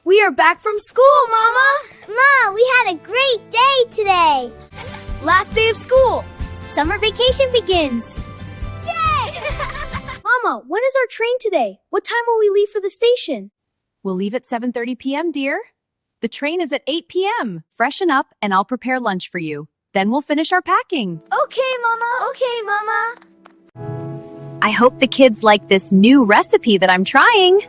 We are back from school, Mama! Ma, we had a great day today! Last day of school! Summer vacation begins! Yay! Mama, when is our train today? What time will we leave for the station? We'll leave at 7:30 p.m., dear. The train is at 8 p.m. Freshen up and I'll prepare lunch for you. Then we'll finish our packing. Okay, Mama. Okay, Mama. I hope the kids like this new recipe that I'm trying.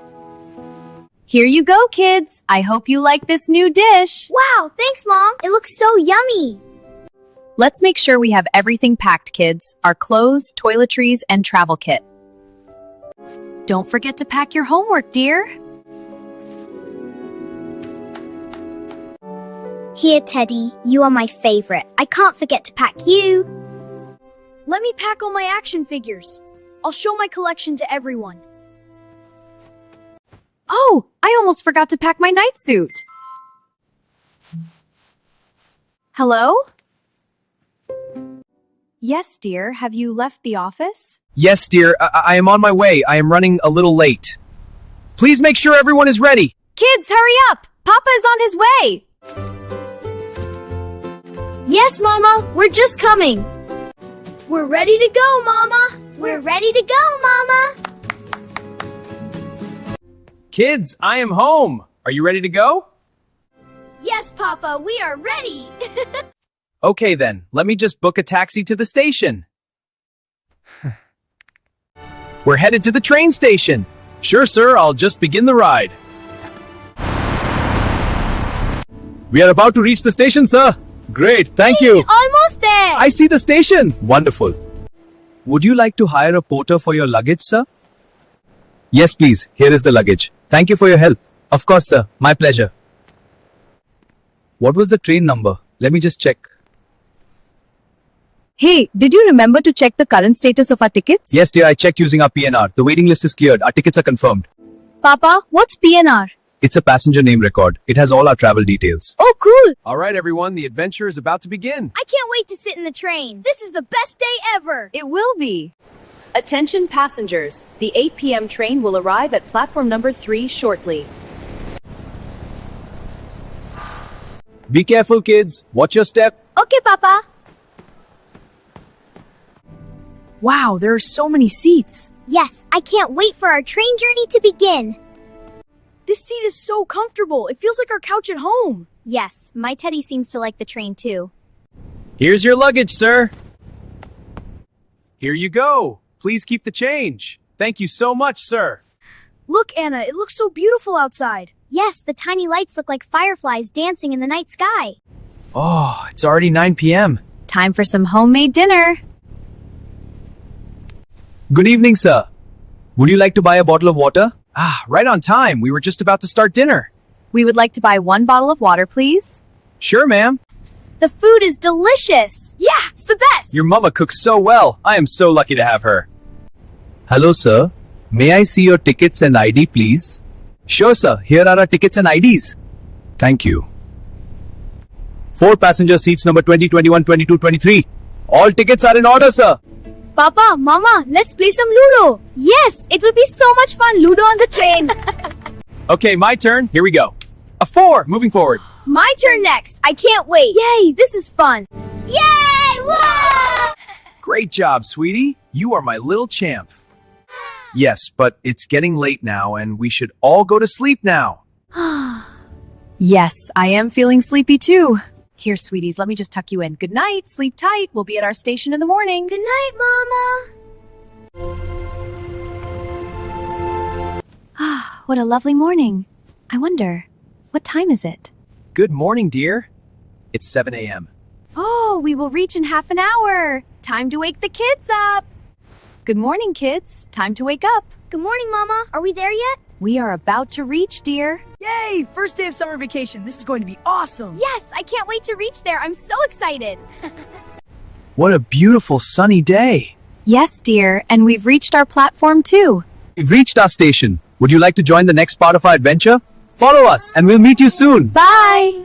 Here you go, kids. I hope you like this new dish. Wow, thanks, Mom. It looks so yummy. Let's make sure we have everything packed, kids. Our clothes, toiletries, and travel kit. Don't forget to pack your homework, dear. Here, Teddy, you are my favorite. I can't forget to pack you. Let me pack all my action figures. I'll show my collection to everyone. Oh, I almost forgot to pack my night suit. Hello? Yes, dear. Have you left the office? Yes, dear. I am on my way. I am running a little late. Please make sure everyone is ready. Kids, hurry up! Papa is on his way! Yes, Mama. We're just coming. We're ready to go, Mama. We're ready to go, Mama. Kids, I am home. Are you ready to go? Yes, Papa. We are ready. Okay then, let me just book a taxi to the station. We're headed to the train station. Sure, sir, I'll just begin the ride. We are about to reach the station, sir. Great, thank you. Almost there. I see the station. Wonderful. Would you like to hire a porter for your luggage, sir? Yes, please. Here is the luggage. Thank you for your help. Of course, sir. My pleasure. What was the train number? Let me just check. Hey, did you remember to check the current status of our tickets? Yes, dear, I checked using our PNR. The waiting list is cleared. Our tickets are confirmed. Papa, what's PNR? It's a passenger name record. It has all our travel details. Oh, cool! All right, everyone. The adventure is about to begin. I can't wait to sit in the train. This is the best day ever. It will be. Attention passengers. The 8 p.m. train will arrive at platform number 3 shortly. Be careful, kids. Watch your step. Okay, Papa. Wow, there are so many seats. Yes, I can't wait for our train journey to begin. This seat is so comfortable. It feels like our couch at home. Yes, my Teddy seems to like the train too. Here's your luggage, sir. Here you go. Please keep the change. Thank you so much, sir. Look, Anna, it looks so beautiful outside. Yes, the tiny lights look like fireflies dancing in the night sky. Oh, it's already 9 p.m. Time for some homemade dinner. Good evening, sir. Would you like to buy a bottle of water? Ah, right on time. We were just about to start dinner. We would like to buy 1 bottle of water, please. Sure, ma'am. The food is delicious. Yeah, it's the best. Your mama cooks so well. I am so lucky to have her. Hello, sir. May I see your tickets and ID, please? Sure, sir. Here are our tickets and IDs. Thank you. 4 passenger seats number 20, 21, 22, 23. All tickets are in order, sir. Papa, Mama, let's play some Ludo. Yes, it will be so much fun. Ludo on the train. Okay, my turn. Here we go. A 4. Moving forward. My turn next. I can't wait. Yay, this is fun. Yay! Whoa! Great job, sweetie. You are my little champ. Yes, but it's getting late now and we should all go to sleep now. Yes, I am feeling sleepy too. Here, sweeties, let me just tuck you in. Good night. Sleep tight. We'll be at our station in the morning. Good night, Mama. Ah, what a lovely morning. I wonder, what time is it? Good morning, dear. It's 7 a.m. Oh, we will reach in half an hour. Time to wake the kids up. Good morning, kids. Time to wake up. Good morning, Mama. Are we there yet? We are about to reach, dear. Yay, first day of summer vacation. This is going to be awesome. Yes, I can't wait to reach there. I'm so excited. What a beautiful sunny day. Yes, dear, and we've reached our platform too. We've reached our station. Would you like to join the next part of our adventure? Follow us and we'll meet you soon. Bye!